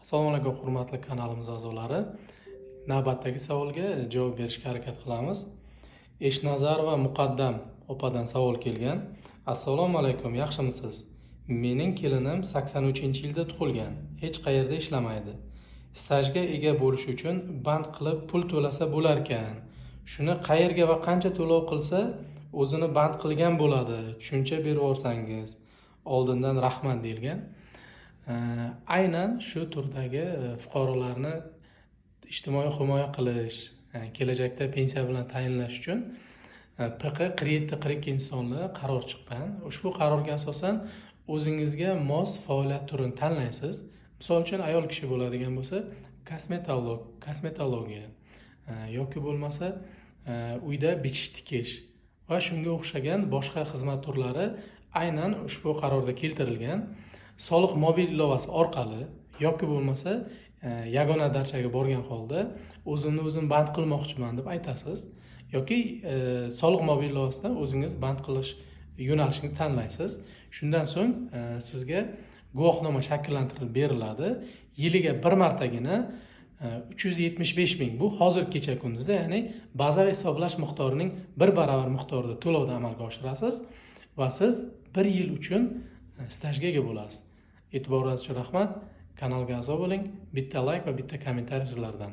Assalomu alaykum hurmatli kanalimiz a'zolari. Navbatdagi savolga javob berishga harakat qilamiz. Eshnazar va Muqaddam opadan savol kelgan. Assalomu alaykum, yaxshimisiz? Mening kelinim 83-yilda tug'ilgan. Hech qayerda ishlamaydi. Stajga ega bo'lish uchun band qilib pul to'lasa bo'lar ekan. Shuni qayerga va qancha to'lov qilsa o'zini band qilgan bo'ladi? Tushuncha berib o'rsangiz. Oldindan rahmat deyilgan. Aynan shu turdagi fuqarolarni ijtimoiy himoya qilish, kelajakda pensiya bilan ta'minlash uchun PQ 47-42 sonli qaror chiqqan. Ushbu qarorga asosan o'zingizga mos faoliyat turini tanlaysiz. Misol uchun ayol kishi bo'ladigan bo'lsa, kosmetologiya yoki bo'lmasa uyda bichish tikish va shunga o'xshagan boshqa xizmat turlari aynan ushbu qarorda keltirilgan. Soliq mobil ilovasi orqali yoki bo'lmasa yagona darchaga borgan holda o'zimni band qilmoqchiman deb aytasiz yoki soliq mobil ilovasidan o'zingiz band qilish yo'nalishini tanlaysiz. Shundan so'ng sizga guvohnoma shakllantirib beriladi. Yiliga bir martagina 375 ming, bu hozir kecha kunduzda, ya'ni bazaviy hisoblash miqdorining 1 baravar miqdorida to'lovni amalga oshirasiz va siz 1 yil uchun stajga ega bo'lasiz. E'tiboringiz uchun rahmat. Kanalga a'zo bo'ling. Bitta like va bitta kommentariy sizlardan.